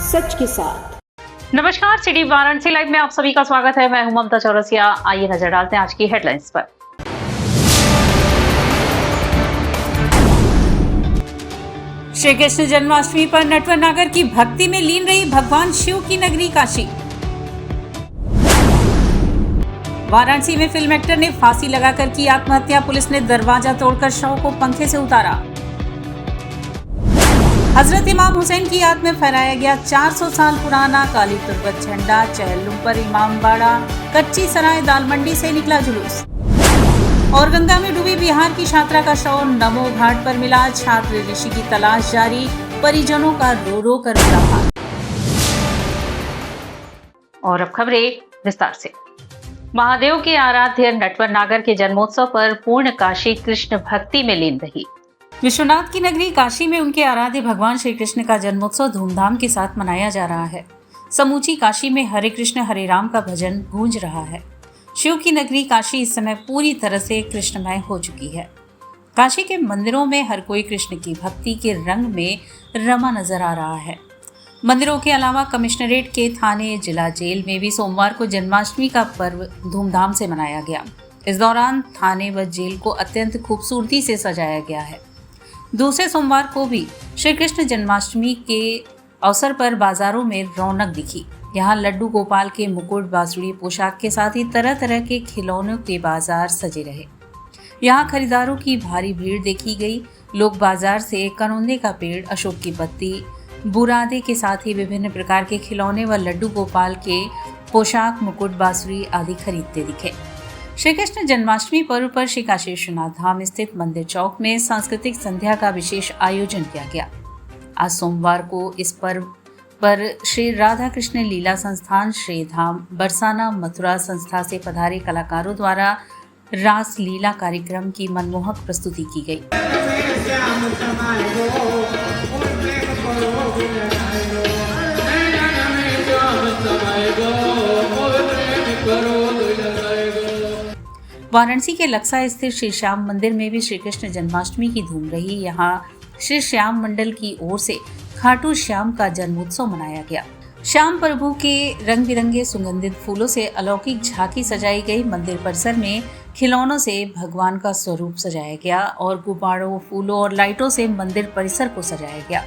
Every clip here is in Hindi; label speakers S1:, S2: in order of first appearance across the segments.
S1: सच के साथ।
S2: नमस्कार, सिटी वाराणसी लाइव में आप सभी का स्वागत है। मैं हूं ममता चौरसिया। आइए नजर डालते हैं आज की हेडलाइंस पर।
S3: श्री कृष्ण जन्माष्टमी पर नटवर नागर की भक्ति में लीन रही भगवान शिव की नगरी काशी। वाराणसी में फिल्म एक्टर ने फांसी लगाकर की आत्महत्या, पुलिस ने दरवाजा तोड़कर शव को पंखे से उतारा। हजरत इमाम हुसैन की याद में फहराया गया 400 साल पुराना काली तुर्बत झंडा। चहलुम पर इमामबाड़ा कच्ची सराय दाल मंडी से निकला जुलूस। और गंगा में डूबी बिहार की छात्रा का शव नमो घाट पर मिला। छात्र ऋषि की तलाश जारी, परिजनों का रो रो कर बुरा हाल।
S2: और अब खबरें विस्तार से। महादेव के आराध्य नटवर नागर के जन्मोत्सव पर पूर्ण काशी कृष्ण भक्ति में लीन रही।
S3: विश्वनाथ की नगरी काशी में उनके आराध्य भगवान श्री कृष्ण का जन्मोत्सव धूमधाम के साथ मनाया जा रहा है। समूची काशी में हरे कृष्ण हरे राम का भजन गूंज रहा है। शिव की नगरी काशी इस समय पूरी तरह से कृष्णमय हो चुकी है। काशी के मंदिरों में हर कोई कृष्ण की भक्ति के रंग में रमा नजर आ रहा है। मंदिरों के अलावा कमिश्नरेट के थाने जिला जेल में भी सोमवार को जन्माष्टमी का पर्व धूमधाम से मनाया गया। इस दौरान थाने व जेल को अत्यंत खूबसूरती से सजाया गया है। दूसरे सोमवार को भी श्री कृष्ण जन्माष्टमी के अवसर पर बाजारों में रौनक दिखी। यहाँ लड्डू गोपाल के मुकुट, बांसुरी पोशाक के साथ ही तरह तरह के खिलौनों के बाजार सजे रहे। यहाँ खरीदारों की भारी भीड़ देखी गई। लोग बाजार से करौंदे का पेड़, अशोक की पत्ती, बुरादे के साथ ही विभिन्न प्रकार के खिलौने व लड्डू गोपाल के पोशाक, मुकुट, बांसुरी आदि खरीदते दिखे। श्री कृष्ण जन्माष्टमी पर्व पर श्री काशी विश्वनाथ धाम स्थित मंदिर चौक में सांस्कृतिक संध्या का विशेष आयोजन किया गया। आज सोमवार को इस पर्व पर श्री राधा कृष्ण लीला संस्थान, श्री धाम, बरसाना, मथुरा संस्था से पधारे कलाकारों द्वारा रास लीला कार्यक्रम की मनमोहक प्रस्तुति की गई। वाराणसी के लक्सा स्थित श्री श्याम मंदिर में भी श्री कृष्ण जन्माष्टमी की धूम रही। यहाँ श्री श्याम मंडल की ओर से खाटू श्याम का जन्मोत्सव मनाया गया। श्याम प्रभु के रंग बिरंगे सुगंधित फूलों से अलौकिक झांकी सजाई गई। मंदिर परिसर में खिलौनों से भगवान का स्वरूप सजाया गया और गुब्बारों, फूलों और लाइटों से मंदिर परिसर को सजाया गया।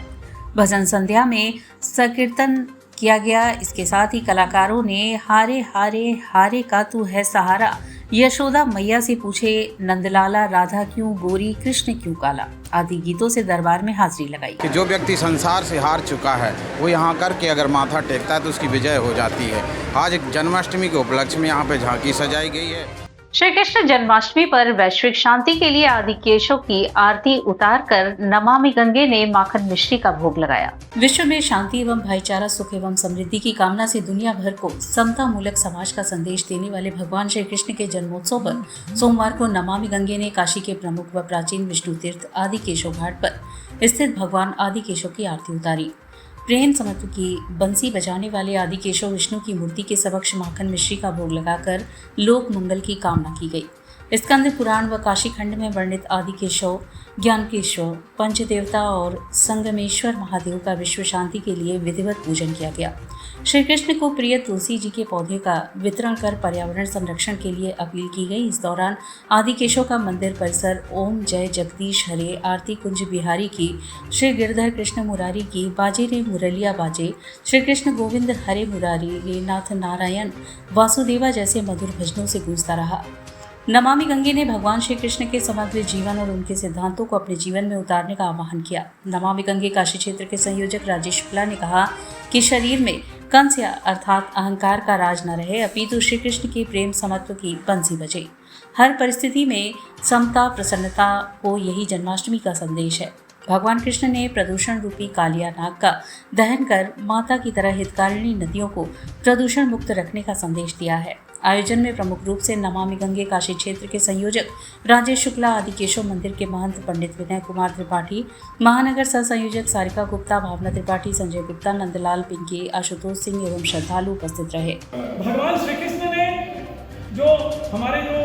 S3: भजन संध्या में संकीर्तन किया गया। इसके साथ ही कलाकारों ने हारे हारे हारे का तू है सहारा, यशोदा मैया से पूछे नंदलाला, राधा क्यों गोरी, कृष्ण क्यों काला आदि गीतों से दरबार में हाजिरी लगाई।
S4: कि जो व्यक्ति संसार से हार चुका है वो यहाँ करके अगर माथा टेकता है तो उसकी विजय हो जाती है। आज जन्माष्टमी के उपलक्ष्य में यहाँ पे झांकी सजाई गई है।
S2: श्री कृष्ण जन्माष्टमी पर वैश्विक शांति के लिए आदि केशव की आरती उतारकर नमामि गंगे ने माखन मिश्री का भोग लगाया।
S3: विश्व में शांति एवं भाईचारा, सुख एवं समृद्धि की कामना से दुनिया भर को समता मूलक समाज का संदेश देने वाले भगवान श्री कृष्ण के जन्मोत्सव पर सोमवार को नमामि गंगे ने काशी के प्रमुख व प्राचीन विष्णु तीर्थ आदि केशव घाट पर स्थित भगवान आदि केशव की आरती उतारी। प्रेम समत्व की बंसी बजाने वाले आदि केशव विष्णु की मूर्ति के समक्ष माखन मिश्री का भोग लगाकर लोक मंगल की कामना की गई। स्कंद पुराण व काशी खंड में वर्णित आदि केशव, ज्ञान केशव, पंचदेवता और संगमेश्वर महादेव का विश्व शांति के लिए विधिवत पूजन किया गया। श्री कृष्ण को प्रिय तुलसी जी के पौधे का वितरण कर पर्यावरण संरक्षण के लिए अपील की गई। इस दौरान आदि केशव का मंदिर परिसर ओम जय जगदीश हरे, आरती कुंज बिहारी की, श्री गिरधर कृष्ण मुरारी की, बाजे रे मुरलिया बाजे, श्री कृष्ण गोविंद हरे मुरारी, रे नाथ नारायण वासुदेवा जैसे मधुर भजनों से गूंजता रहा। नमामि गंगे ने भगवान श्री कृष्ण के समग्र जीवन और उनके सिद्धांतों को अपने जीवन में उतारने का आह्वान किया। नमामि गंगे काशी क्षेत्र के संयोजक राजेश शुक्ला ने कहा कि शरीर में कंस या अर्थात अहंकार का राज न रहे, अपितु श्री कृष्ण की प्रेम समत्व की बंसी बजे। हर परिस्थिति में समता, प्रसन्नता को यही जन्माष्टमी का संदेश है। भगवान कृष्ण ने प्रदूषण रूपी कालिया नाग का दहन कर माता की तरह हितकारिणी नदियों को प्रदूषण मुक्त रखने का संदेश दिया है। आयोजन में प्रमुख रूप से नमामि गंगे काशी क्षेत्र के संयोजक राजेश शुक्ला, आदि केशव मंदिर के महंत पंडित विनय कुमार त्रिपाठी, महानगर सह संयोजक सारिका गुप्ता, भावना त्रिपाठी, संजय गुप्ता, नंदलाल पिंकी, आशुतोष सिंह एवं श्रद्धालु उपस्थित रहे।
S5: भगवान श्री कृष्ण ने जो हमारे जो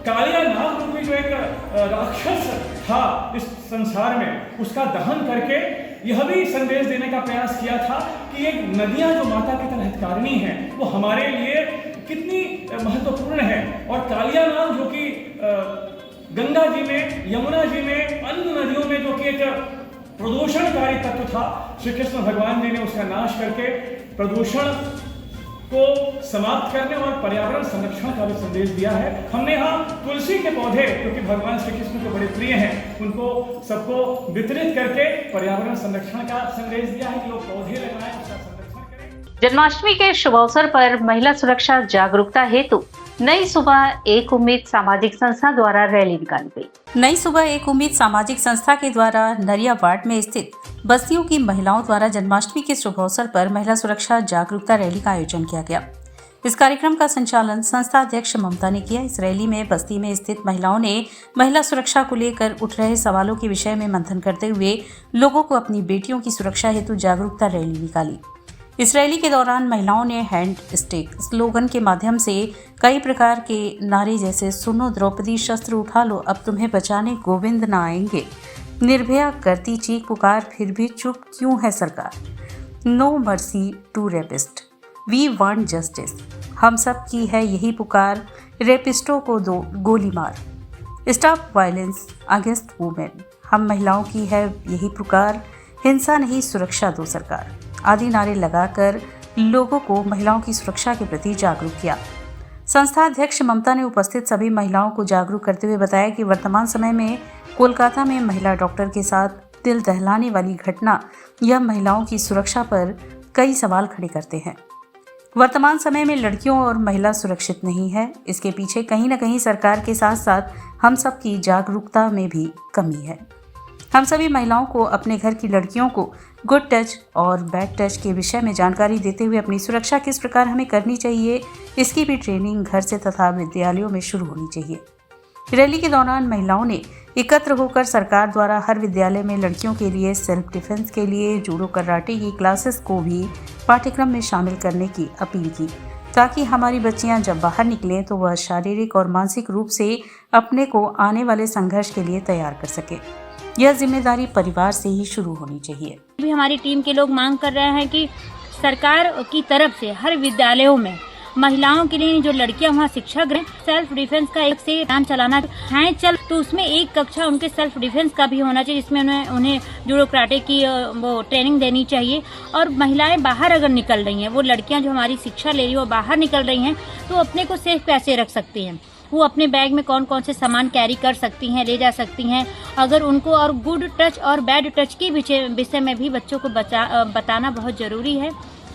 S5: कालिया नाग रूपी जो एक राक्षस था इस संसार में, उसका दहन करके यह भी संदेश देने का प्रयास किया था कि एक नदियां जो माता की तरह हितकारिणी हैं वो हमारे लिए कितनी महत्वपूर्ण है। और कालिया नाग जो कि गंगा जी में, यमुना जी में, अन्य नदियों में जो कि एक प्रदूषणकारी तत्व था, श्री कृष्ण भगवान जी ने उसका नाश करके प्रदूषण को समाप्त करने और पर्यावरण संरक्षण का भी संदेश दिया है। हमने यहाँ तुलसी के पौधे, क्योंकि भगवान श्री कृष्ण को बड़े प्रिय हैं, उनको सबको वितरित करके पर्यावरण संरक्षण का संदेश दिया है कि लोग पौधे लगाएं, उसका संरक्षण करें।
S2: जन्माष्टमी के शुभ अवसर पर महिला सुरक्षा जागरूकता हेतु नई सुबह एक उम्मीद सामाजिक संस्था द्वारा रैली निकाली गई।
S3: नई सुबह एक उम्मीद सामाजिक संस्था के द्वारा नरिया वार्ड में स्थित बस्तियों की महिलाओं द्वारा जन्माष्टमी के शुभ अवसर पर महिला सुरक्षा जागरूकता रैली का आयोजन किया गया। इस कार्यक्रम का संचालन संस्था अध्यक्ष ममता ने किया। इस रैली में बस्ती में स्थित महिलाओं ने महिला सुरक्षा को लेकर उठ रहे सवालों के विषय में मंथन करते हुए लोगों को अपनी बेटियों की सुरक्षा हेतु जागरूकता रैली निकाली। इस रैली के दौरान महिलाओं ने हैंड स्टिक स्लोगन के माध्यम से कई प्रकार के नारे जैसे सुनो द्रौपदी शस्त्र उठा लो, अब तुम्हें बचाने गोविंद न आएंगे, निर्भया करती चीख पुकार फिर भी चुप क्यों है सरकार, no mercy to rapist, we want justice, हम सब की है यही पुकार, रेपिस्टों को दो गोली मार, स्टॉप वायलेंस अगेंस्ट वुमेन, हम महिलाओं की है यही पुकार, हिंसा नहीं सुरक्षा दो सरकार आदि नारे लगाकर लोगों को महिलाओं की सुरक्षा के प्रति जागरूक किया। संस्था अध्यक्ष ममता ने उपस्थित सभी महिलाओं को जागरूक करते हुए बताया कि वर्तमान समय में कोलकाता में महिला डॉक्टर के साथ दिल दहलाने वाली घटना यह महिलाओं की सुरक्षा पर कई सवाल खड़े करते हैं। वर्तमान समय में लड़कियों और महिला सुरक्षित नहीं है। इसके पीछे कहीं न कहीं सरकार के साथ साथ हम सब की जागरूकता में भी कमी है। हम सभी महिलाओं को अपने घर की लड़कियों को गुड टच और बैड टच के विषय में जानकारी देते हुए अपनी सुरक्षा किस प्रकार हमें करनी चाहिए, इसकी भी ट्रेनिंग घर से तथा विद्यालयों में शुरू होनी चाहिए। रैली के दौरान महिलाओं ने एकत्र होकर सरकार द्वारा हर विद्यालय में लड़कियों के लिए सेल्फ डिफेंस के लिए जूडो कराटे की क्लासेस को भी पाठ्यक्रम में शामिल करने की अपील की, ताकि हमारी बच्चियां जब बाहर निकलें तो वह शारीरिक और मानसिक रूप से अपने को आने वाले संघर्ष के लिए तैयार कर सके। यह जिम्मेदारी परिवार से ही शुरू होनी चाहिए।
S1: भी हमारी टीम के लोग मांग कर रहे हैं कि सरकार की तरफ से हर विद्यालयों में महिलाओं के लिए जो लड़कियां वहाँ शिक्षा ग्रहण सेल्फ डिफेंस का एक से काम चलाना है तो उसमें एक कक्षा उनके सेल्फ डिफेंस का भी होना चाहिए, जिसमें उन्हें जूडो कराटे की वो ट्रेनिंग देनी चाहिए। और महिलाएं बाहर अगर निकल रही हैं, वो लड़कियां जो हमारी शिक्षा ले रही है वो बाहर निकल रही हैं, तो अपने को सेफ कैसे रख सकती हैं, वो अपने बैग में कौन कौन से सामान कैरी कर सकती हैं, ले जा सकती हैं। अगर उनको और गुड टच और बैड टच के विषय में भी बच्चों को बताना बहुत ज़रूरी है।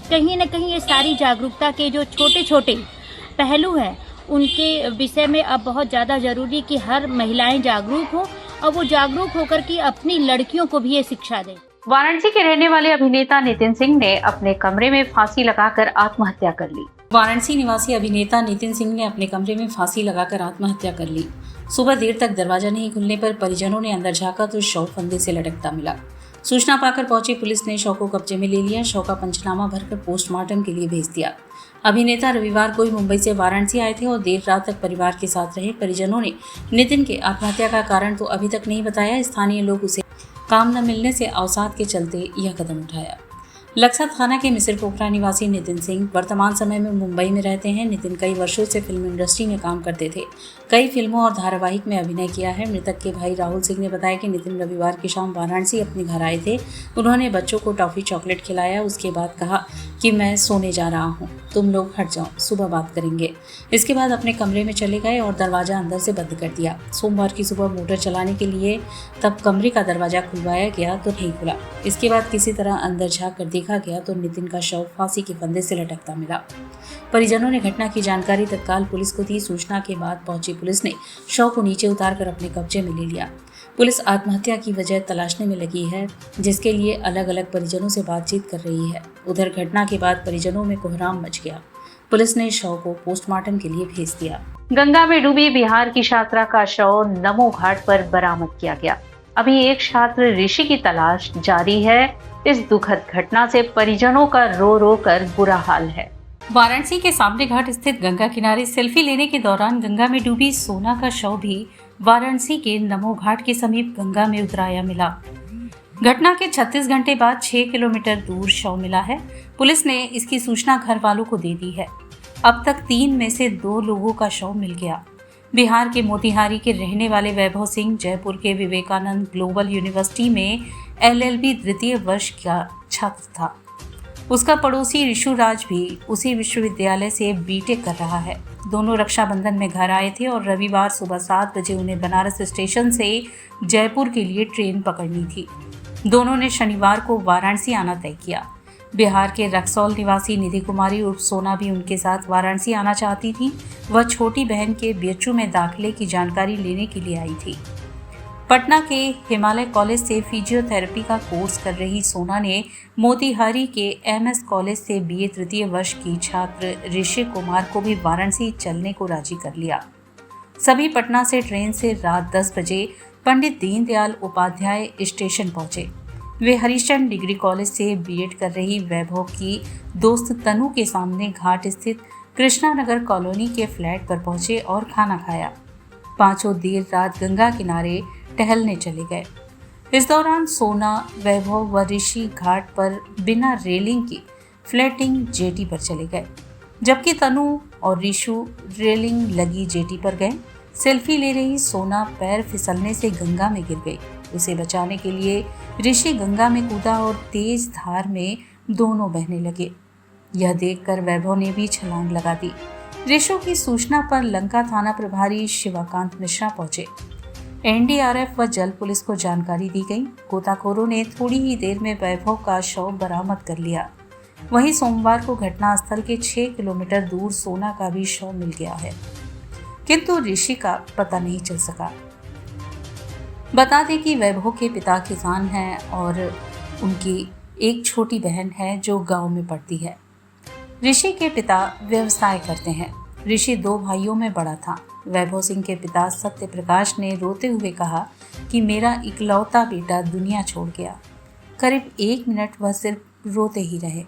S1: कहीं न कहीं ये सारी जागरूकता के जो छोटे छोटे पहलू हैं उनके विषय में अब बहुत ज़्यादा ज़रूरी कि हर महिलाएं जागरूक हों और वो जागरूक होकर के अपनी लड़कियों को भी ये शिक्षा दें।
S2: वाराणसी के रहने वाले अभिनेता नितिन सिंह ने अपने कमरे में फांसी लगाकर आत्महत्या कर ली।
S3: वाराणसी निवासी अभिनेता नितिन सिंह ने अपने कमरे में फांसी लगाकर आत्महत्या कर ली। सुबह देर तक दरवाजा नहीं खुलने पर परिजनों ने अंदर झांका तो शव फंदे से लटकता मिला। सूचना पाकर पहुंची पुलिस ने शव को कब्जे में ले लिया। शव का पंचनामा भरकर पोस्टमार्टम के लिए भेज दिया। अभिनेता रविवार को ही मुंबई से वाराणसी आए थे और देर रात तक परिवार के साथ रहे। परिजनों ने नितिन के आत्महत्या का कारण तो अभी तक नहीं बताया। स्थानीय लोग उसे काम न मिलने से अवसाद के चलते यह कदम उठाया। लक्सा थाना के मिसिर पोखरा निवासी नितिन सिंह वर्तमान समय में मुंबई में रहते हैं। नितिन कई वर्षों से फिल्म इंडस्ट्री में काम करते थे। कई फिल्मों और धारावाहिक में अभिनय किया है। मृतक के भाई राहुल सिंह ने बताया कि नितिन रविवार की शाम वाराणसी अपने घर आए थे। उन्होंने बच्चों को टॉफी चॉकलेट खिलाया। उसके बाद कहा कि मैं सोने जा रहा हूँ, तुम लोग हट जाओ, सुबह बात करेंगे। इसके बाद अपने कमरे में चले गए और दरवाजा अंदर से बंद कर दिया। सोमवार की सुबह मोटर चलाने के लिए तब कमरे का दरवाजा खुलवाया गया तो नहीं खुला। इसके बाद किसी तरह अंदर झाँक कर देखा गया तो नितिन का शव फांसी के फंदे से लटकता मिला। परिजनों ने घटना की जानकारी तत्काल पुलिस को दी। सूचना के बाद पहुंची पुलिस ने शव को नीचे उतारकर अपने कब्जे में ले लिया। पुलिस आत्महत्या की वजह तलाशने में लगी है, जिसके लिए अलग अलग परिजनों से बातचीत कर रही है। उधर घटना के बाद परिजनों में कोहराम मच गया। पुलिस ने शव को पोस्टमार्टम के लिए भेज दिया।
S2: गंगा में डूबी बिहार की छात्रा का शव नमो घाट पर बरामद किया गया। अभी एक छात्र ऋषि की तलाश जारी है। इस दुखद घटना से परिजनों का रो रो कर बुरा हाल है।
S3: वाराणसी के सामने घाट स्थित गंगा किनारे सेल्फी लेने के दौरान गंगा में डूबी सोना का शव भी वाराणसी के नमो घाट के समीप गंगा में उतराया मिला। घटना के 36 घंटे बाद 6 किलोमीटर दूर शव मिला है। पुलिस ने इसकी सूचना घर वालों को दे दी है। अब तक 3 में से 2 लोगों का शव मिल गया। बिहार के मोतिहारी के रहने वाले वैभव सिंह जयपुर के विवेकानंद ग्लोबल यूनिवर्सिटी में LLB द्वितीय वर्ष का छात्र था। उसका पड़ोसी ऋषु राज भी उसी विश्वविद्यालय से बीटेक कर रहा है। दोनों रक्षाबंधन में घर आए थे और रविवार सुबह 7 बजे उन्हें बनारस स्टेशन से जयपुर के लिए ट्रेन पकड़नी थी। दोनों ने शनिवार को वाराणसी आना तय किया। बिहार के रक्सौल निवासी निधि कुमारी उर्फ सोना भी उनके साथ वाराणसी आना चाहती थी। वह छोटी बहन के BHU में दाखिले की जानकारी लेने के लिए आई थी। पटना के हिमालय कॉलेज से फिजियोथेरेपी का कोर्स कर रही सोना ने मोतिहारी के MS कॉलेज से BA तृतीय वर्ष की छात्र ऋषि कुमार को भी वाराणसी चलने को राजी कर लिया। सभी पटना से ट्रेन से रात 10 बजे पंडित दीनदयाल उपाध्याय स्टेशन पहुंचे। वे हरिश्चंद्र डिग्री कॉलेज से B.Ed कर रही वैभव की दोस्त तनु के सामने घाट स्थित कृष्णा नगर कॉलोनी के फ्लैट पर पहुंचे और खाना खाया। पांचों देर रात गंगा किनारे टहलने चले गए। इस दौरान सोना, वैभव व ऋषि घाट पर बिना रेलिंग की फ्लैटिंग जेटी पर चले गए, जबकि तनु और ऋषु रेलिंग लगी जेटी पर गए। सेल्फी ले रही सोना पैर फिसलने से गंगा में गिर गई। उसे बचाने के लिए ऋषि गंगा में कूदा और तेज धार में दोनों बहने लगे। यह देखकर वैभव ने भी छलांग लगा दी। ऋषु की सूचना पर लंका थाना प्रभारी शिवाकांत मिश्रा पहुंचे। NDRF व जल पुलिस को जानकारी दी गई। गोताखोरों ने थोड़ी ही देर में वैभव का शव बरामद कर लिया। वहीं सोमवार को घटनास्थल के 6 किलोमीटर दूर सोना का भी शव मिल गया है, किंतु ऋषि का पता नहीं चल सका। बता दें कि वैभव के पिता किसान हैं और उनकी एक छोटी बहन है जो गांव में पढ़ती है। ऋषि के पिता व्यवसाय करते हैं। ऋषि 2 भाइयों में बड़ा था। वैभव सिंह के पिता सत्य प्रकाश ने रोते हुए कहा कि मेरा इकलौता बेटा दुनिया छोड़ गया। करीब 1 मिनट वह सिर्फ रोते ही रहे,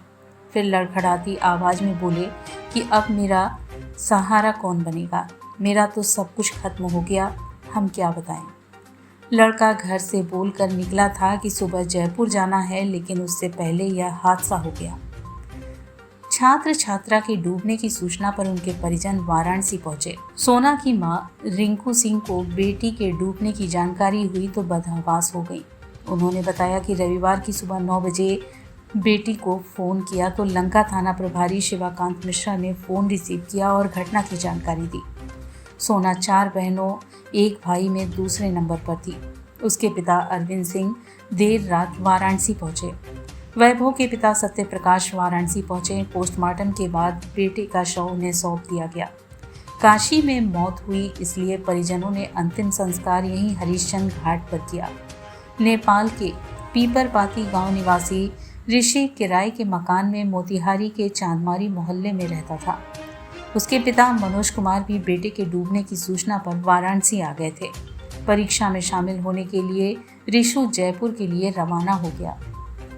S3: फिर लड़खड़ाती आवाज़ में बोले कि अब मेरा सहारा कौन बनेगा, मेरा तो सब कुछ खत्म हो गया, हम क्या बताएं। लड़का घर से बोलकर निकला था कि सुबह जयपुर जाना है, लेकिन उससे पहले यह हादसा हो गया। छात्र छात्रा के डूबने की सूचना पर उनके परिजन वाराणसी पहुंचे। सोना की मां रिंकू सिंह को बेटी के डूबने की जानकारी हुई तो बदहवास हो गई। उन्होंने बताया कि रविवार की सुबह 9 बजे बेटी को फ़ोन किया तो लंका थाना प्रभारी शिवाकांत मिश्रा ने फ़ोन रिसीव किया और घटना की जानकारी दी। सोना 4 बहनों 1 भाई में दूसरे नंबर पर थी। उसके पिता अरविंद सिंह देर रात वाराणसी पहुंचे। वैभव के पिता सत्य प्रकाश वाराणसी पहुंचे। पोस्टमार्टम के बाद बेटे का शव उन्हें सौंप दिया गया। काशी में मौत हुई, इसलिए परिजनों ने अंतिम संस्कार यहीं हरिश्चंद्र घाट पर किया। नेपाल के पीपरपाती गांव निवासी ऋषि किराए के मकान में मोतिहारी के चांदमारी मोहल्ले में रहता था। उसके पिता मनोज कुमार भी बेटे के डूबने की सूचना पर वाराणसी आ गए थे। परीक्षा में शामिल होने के लिए ऋषु जयपुर के लिए रवाना हो गया।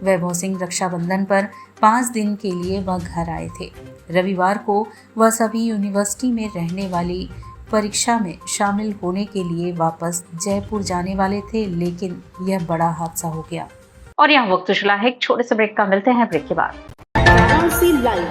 S3: वैभव सिंह रक्षाबंधन पर 5 दिन के लिए वह घर आए थे। रविवार को वह सभी यूनिवर्सिटी में रहने वाली परीक्षा में शामिल होने के लिए वापस जयपुर जाने वाले थे, लेकिन यह बड़ा हादसा हो गया।
S2: और यहाँ वक्त चला है एक छोटे से ब्रेक का। मिलते हैं ब्रेक के बाद।
S6: वाराणसी लाइव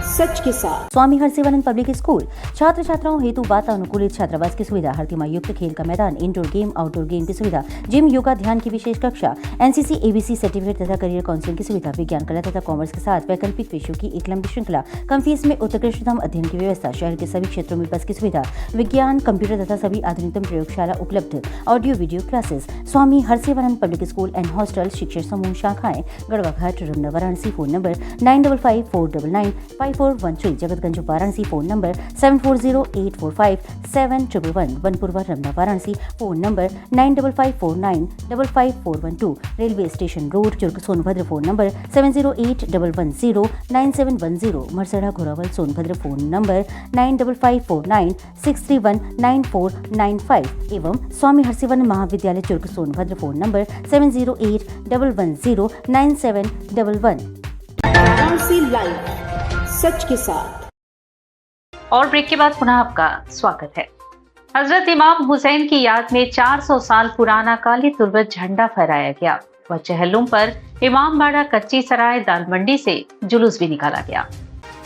S6: सच के साथ।
S7: स्वामी हरसिवानंद पब्लिक स्कूल छात्र छात्राओं हेतु वातानुकूलित छात्रावास की सुविधा, हर युक्त खेल का मैदान, इंडोर गेम आउटडोर गेम की सुविधा, जिम, योगा, ध्यान की विशेष कक्षा, NCC ABC सर्टिफिकेट तथा करियर काउंसलिंग की सुविधा, विज्ञान, कला तथा कॉमर्स के साथ वैकल्पिक विषयों की एक लंबी श्रृंखला, कम फीस में उत्कृष्टतम अध्ययन की व्यवस्था, शहर के सभी क्षेत्रों में बस की सुविधा, विज्ञान, कंप्यूटर तथा सभी आधुनिकतम प्रयोगशाला उपलब्ध, audio video classes. Swami Harsivanand public school and hostel, शिक्षण समूह शाखाएं Garhwa Ghat, Ramna, Varanasi. Phone number 9554995413, Jagatganj Varanasi. Phone number 7408457111, Vanpurwa, Ramna, Varanasi. Phone number 9554955412, railway station road, Churk, Sonbhadra. Phone number 7081109710, Marsara, Ghorawal, Sonbhadra. Phone number 954963199495 एवं स्वामी हरसिवानंद महाविद्यालय, Churk, Sonbhadra. Phone number 7081109711।
S6: Varanasi live सच के साथ।
S2: और ब्रेक के बाद पुनः आपका स्वागत है। हजरत इमाम हुसैन की याद में 400 साल पुराना काली तुर्बत झंडा फहराया गया। व चहलुम पर इमामबाड़ा कच्ची सराय दाल मंडी से जुलूस भी निकाला गया।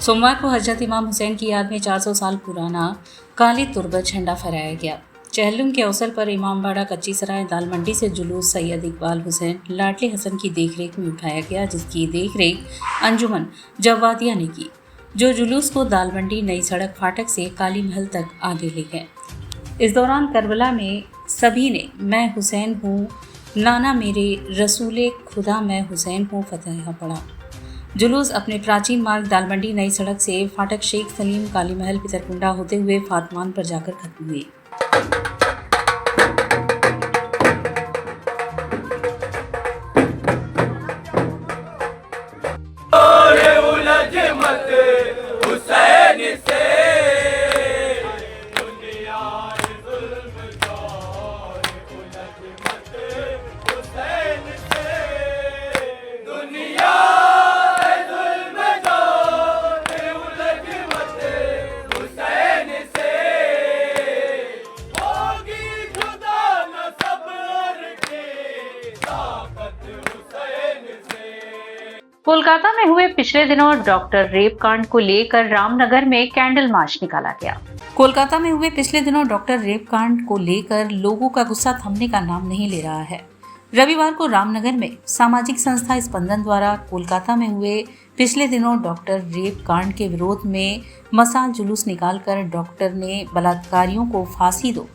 S3: सोमवार को हजरत इमाम हुसैन की याद में 400 साल पुराना काली तुर्बत झंडा फहराया गया। चहलुम के अवसर पर इमामबाड़ा कच्ची सराय दाल मंडी से जुलूस सैयद इकबाल हुसैन लाडले हसन की देखरेख में उठाया गया, जिसकी देखरेख अंजुमन जवादिया ने की, जो जुलूस को दाल मंडी नई सड़क फाटक से काली महल तक आगे ले गए। इस दौरान करबला में सभी ने मैं हुसैन हूँ, नाना मेरे रसूले खुदा मैं हुसैन हूँ फतह पढ़ा। जुलूस अपने प्राचीन मार्ग दालमंडी नई सड़क से फाटक शेख सलीम काली महल पितरकुंडा होते हुए फातमान पर जाकर खत्म हुए।
S2: कोलकाता में हुए पिछले दिनों डॉक्टर रेप कांड को लेकर रामनगर में कैंडल मार्च निकाला गया।
S3: कोलकाता में हुए पिछले दिनों डॉक्टर रेप कांड को लेकर लोगों का गुस्सा थमने का नाम नहीं ले रहा है। रविवार को रामनगर में सामाजिक संस्था स्पंदन द्वारा कोलकाता में हुए पिछले दिनों डॉक्टर रेप कांड के विरोध में मसाल जुलूस निकालकर डॉक्टर ने बलात्कारियों को फांसी दो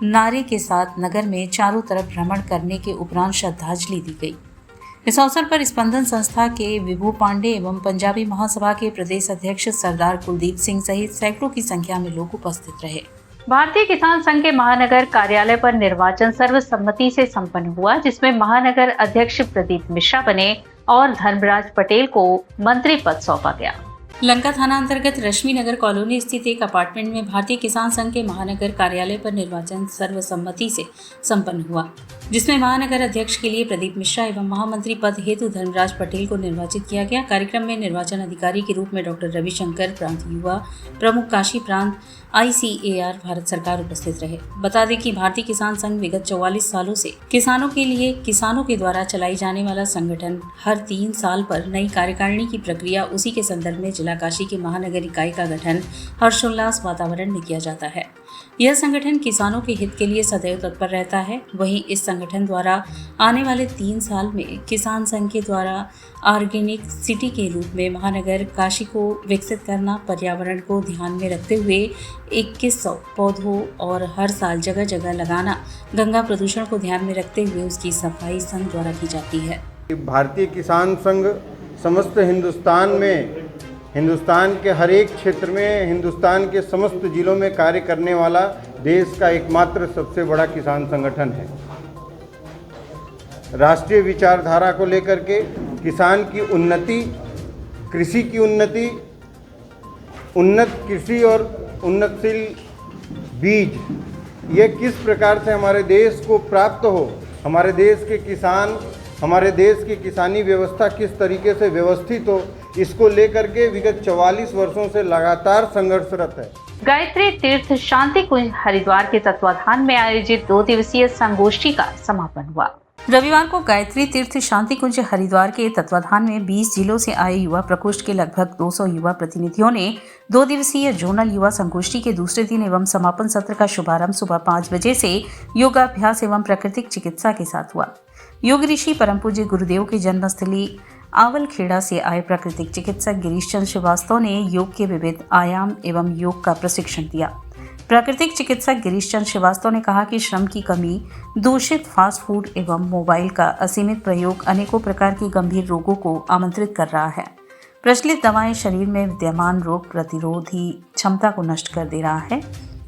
S3: नारे के साथ नगर में चारों तरफ भ्रमण करने के उपरांत श्रद्धांजलि दी गई। इस अवसर पर स्पंदन संस्था के विभू पांडे एवं पंजाबी महासभा के प्रदेश अध्यक्ष सरदार कुलदीप सिंह सहित सैकड़ों की संख्या में लोग उपस्थित रहे।
S2: भारतीय किसान संघ के महानगर कार्यालय पर निर्वाचन सर्वसम्मति से संपन्न हुआ, जिसमें महानगर अध्यक्ष प्रदीप मिश्रा बने और धर्मराज पटेल को मंत्री पद सौंपा गया।
S3: लंका थाना अंतर्गत रश्मि नगर कॉलोनी स्थित एक अपार्टमेंट में भारतीय किसान संघ के महानगर कार्यालय पर निर्वाचन सर्वसम्मति से संपन्न हुआ, जिसमें महानगर अध्यक्ष के लिए प्रदीप मिश्रा एवं महामंत्री पद हेतु धर्मराज पटेल को निर्वाचित किया गया। कार्यक्रम में निर्वाचन अधिकारी के रूप में डॉक्टर रविशंकर, प्रांत युवा प्रमुख काशी प्रांत ICAR भारत सरकार उपस्थित रहे। बता दें कि भारतीय किसान संघ विगत 44 सालों से किसानों के लिए किसानों के द्वारा चलाई जाने वाला संगठन हर 3 साल पर नई कार्यकारिणी की प्रक्रिया, उसी के संदर्भ में जिला काशी की महानगर इकाई का गठन हर्षोल्लास वातावरण में किया जाता है। यह संगठन किसानों के हित के लिए सदैव तत्पर रहता है। वहीं इस संगठन द्वारा आने वाले 3 साल में किसान संघ के द्वारा ऑर्गेनिक सिटी के रूप में महानगर काशी को विकसित करना, पर्यावरण को ध्यान में रखते हुए 2100 पौधों और हर साल जगह जगह लगाना, गंगा प्रदूषण को ध्यान में रखते हुए उसकी सफाई संघ द्वारा की जाती है।
S8: भारतीय किसान संघ समस्त हिंदुस्तान के हर एक क्षेत्र में, हिंदुस्तान के समस्त जिलों में कार्य करने वाला देश का एकमात्र सबसे बड़ा किसान संगठन है। राष्ट्रीय विचारधारा को लेकर के किसान की उन्नति, कृषि की उन्नति, उन्नत कृषि और उन्नतशील बीज, ये किस प्रकार से हमारे देश को प्राप्त हो, हमारे देश के किसान, हमारे देश की किसानी व्यवस्था किस तरीके से व्यवस्थित हो, इसको लेकर के विगत 44 वर्षों से लगातार संघर्षरत है।
S2: गायत्री तीर्थ शांति कुंज हरिद्वार के तत्वाधान में आयोजित 2 दिवसीय संगोष्ठी का समापन हुआ।
S3: रविवार को गायत्री तीर्थ शांति कुंज हरिद्वार के तत्वाधान में 20 जिलों से आए युवा प्रकोष्ठ के लगभग 200 युवा प्रतिनिधियों ने 2 दिवसीय जोनल युवा संगोष्ठी के दूसरे दिन एवं समापन सत्र का शुभारंभ सुबह 5 बजे से योगाभ्यास एवं प्राकृतिक चिकित्सा के साथ हुआ। योग ऋषि परम पूज्य गुरुदेव की जन्मस्थली आवलखेड़ा से आए प्राकृतिक चिकित्सक गिरीश चंद्र श्रीवास्तव ने योग के विविध आयाम एवं योग का प्रशिक्षण दिया। प्राकृतिक चिकित्सक गिरीश चंद्र श्रीवास्तव ने कहा कि श्रम की कमी, दूषित फास्ट फूड एवं मोबाइल का असीमित प्रयोग अनेकों प्रकार के गंभीर रोगों को आमंत्रित कर रहा है। प्रचलित दवाएं शरीर में विद्यमान रोग प्रतिरोधी क्षमता को नष्ट कर दे रहा है।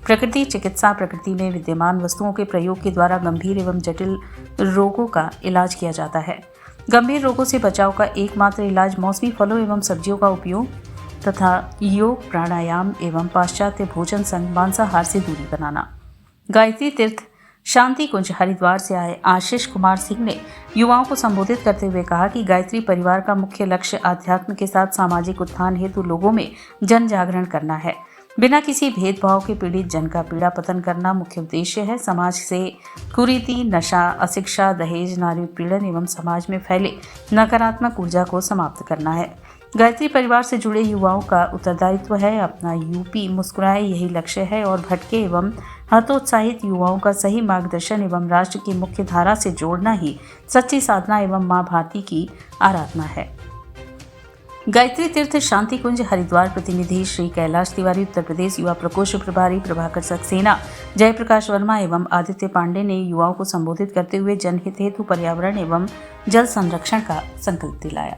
S3: प्रकृति चिकित्सा प्रकृति में विद्यमान वस्तुओं के प्रयोग के द्वारा गंभीर एवं जटिल रोगों का इलाज किया जाता है। गंभीर रोगों से बचाव का एकमात्र इलाज मौसमी फलों एवं सब्जियों का उपयोग तथा योग, प्राणायाम एवं पाश्चात्य भोजन संग मांसाहार से दूरी बनाना। गायत्री तीर्थ शांति कुंज हरिद्वार से आए आशीष कुमार सिंह ने युवाओं को संबोधित करते हुए कहा कि गायत्री परिवार का मुख्य लक्ष्य आध्यात्म के साथ सामाजिक उत्थान हेतु लोगों में जन जागरण करना है। बिना किसी भेदभाव के पीड़ित जन का पीड़ा पतन करना मुख्य उद्देश्य है। समाज से कुरीति, नशा, अशिक्षा, दहेज, नारी उत्पीड़न एवं समाज में फैले नकारात्मक ऊर्जा को समाप्त करना है। गायत्री परिवार से जुड़े युवाओं का उत्तरदायित्व है। अपना यूपी मुस्कुराए, यही लक्ष्य है और भटके एवं हतोत्साहित युवाओं का सही मार्गदर्शन एवं राष्ट्र की मुख्य धारा से जोड़ना ही सच्ची साधना एवं मां भारती की आराधना है। गायत्री तीर्थ शांति कुंज हरिद्वार प्रतिनिधि श्री कैलाश तिवारी, उत्तर प्रदेश युवा प्रकोष्ठ प्रभारी प्रभाकर सक्सेना, जयप्रकाश वर्मा एवं आदित्य पांडे ने युवाओं को संबोधित करते हुए जनहित हेतु पर्यावरण एवं जल संरक्षण का संकल्प दिलाया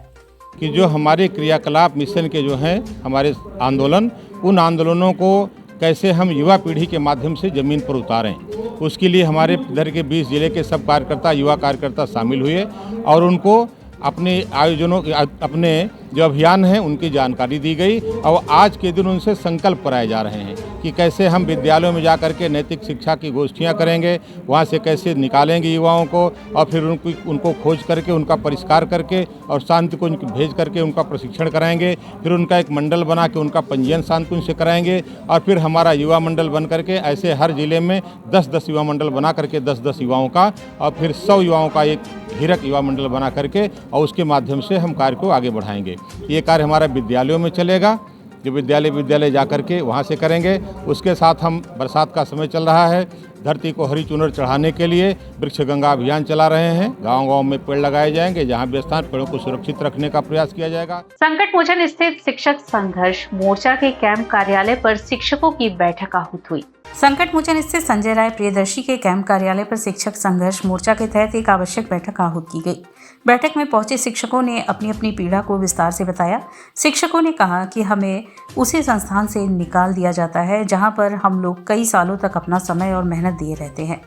S9: कि जो हमारे क्रियाकलाप मिशन के जो हैं हमारे आंदोलन, उन आंदोलनों को कैसे हम युवा पीढ़ी के माध्यम से ज़मीन पर उतारें। उसके लिए हमारे इधर के 20 जिले के सब कार्यकर्ता, युवा कार्यकर्ता शामिल हुए और उनको अपने आयोजनों, अपने जो अभियान हैं उनकी जानकारी दी गई और आज के दिन उनसे संकल्प कराए जा रहे हैं कि कैसे हम विद्यालयों में जाकर के नैतिक शिक्षा की गोष्ठियां करेंगे, वहां से कैसे निकालेंगे युवाओं को और फिर उनको खोज करके उनका परिष्कार करके और शांति कुंज भेज करके उनका प्रशिक्षण कराएंगे। फिर उनका एक मंडल बना के उनका पंजीयन शांति कुंज से कराएंगे और फिर हमारा युवा मंडल बन करके ऐसे हर जिले में 10-10 युवा मंडल बना करके 10-10 युवाओं का और फिर 100 युवाओं का एक हीरक युवा मंडल बना करके और उसके माध्यम से हम कार्य को आगे बढ़ाएंगे। ये कार्य हमारा विद्यालयों में चलेगा, जो विद्यालय जा कर के वहाँ से करेंगे। उसके साथ हम बरसात का समय चल रहा है, धरती को हरी चुनर चढ़ाने के लिए वृक्ष गंगा अभियान चला रहे हैं। गांव-गांव में पेड़ लगाए जाएंगे, जहां भी स्थान पेड़ों को सुरक्षित रखने का प्रयास किया जाएगा।
S2: संकट मोचन स्थित शिक्षक संघर्ष मोर्चा के कैंप कार्यालय पर शिक्षकों की बैठक आहूत हुई।
S3: संकट मोचन स्थित संजय राय प्रियदर्शी के कैंप कार्यालय पर शिक्षक संघर्ष मोर्चा के तहत एक आवश्यक बैठक आहूत की गई। बैठक में पहुंचे शिक्षकों ने अपनी अपनी पीड़ा को विस्तार से बताया। शिक्षकों ने कहा कि हमें उसी संस्थान से निकाल दिया जाता है जहां पर हम लोग कई सालों तक अपना समय और मेहनत दिए रहते हैं।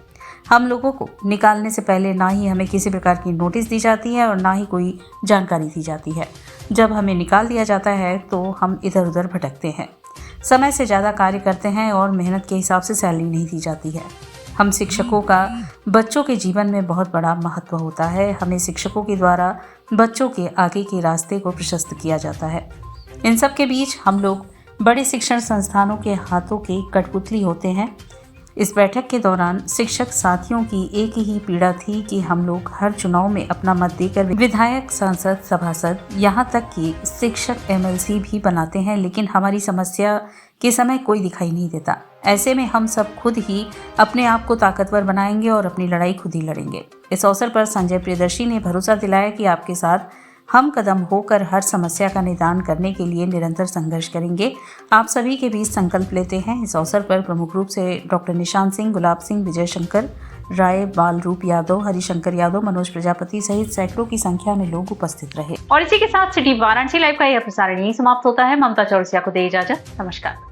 S3: हम लोगों को निकालने से पहले ना ही हमें किसी प्रकार की नोटिस दी जाती है और ना ही कोई जानकारी दी जाती है। जब हमें निकाल दिया जाता है तो हम इधर उधर भटकते हैं, समय से ज़्यादा कार्य करते हैं और मेहनत के हिसाब से सैलरी नहीं दी जाती है। हम शिक्षकों का बच्चों के जीवन में बहुत बड़ा महत्व होता है। हमें शिक्षकों के द्वारा बच्चों के आगे के रास्ते को प्रशस्त किया जाता है। इन सब के बीच हम लोग बड़े शिक्षण संस्थानों के हाथों के कठपुतली होते हैं। इस बैठक के दौरान शिक्षक साथियों की एक ही पीड़ा थी कि हम लोग हर चुनाव में अपना मत देकर विधायक, सांसद, सभासद, यहाँ तक कि शिक्षक MLC भी बनाते हैं, लेकिन हमारी समस्या के समय कोई दिखाई नहीं देता। ऐसे में हम सब खुद ही अपने आप को ताकतवर बनाएंगे और अपनी लड़ाई खुद ही लड़ेंगे। इस अवसर पर संजय प्रियदर्शी ने भरोसा दिलाया कि आपके साथ हम कदम होकर हर समस्या का निदान करने के लिए निरंतर संघर्ष करेंगे। आप सभी के बीच संकल्प लेते हैं। इस अवसर पर प्रमुख रूप से डॉक्टर निशांत सिंह, गुलाब सिंह, विजय शंकर राय, बालरूप यादव, हरिशंकर यादव, मनोज प्रजापति सहित सैकड़ों की संख्या में लोग उपस्थित रहे।
S2: और इसी के साथ सिटी वाराणसी लाइव का यह प्रसारण यहीं समाप्त होता है। ममता चौरसिया को दे इजाजत। नमस्कार।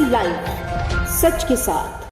S6: लाइव, सच के साथ।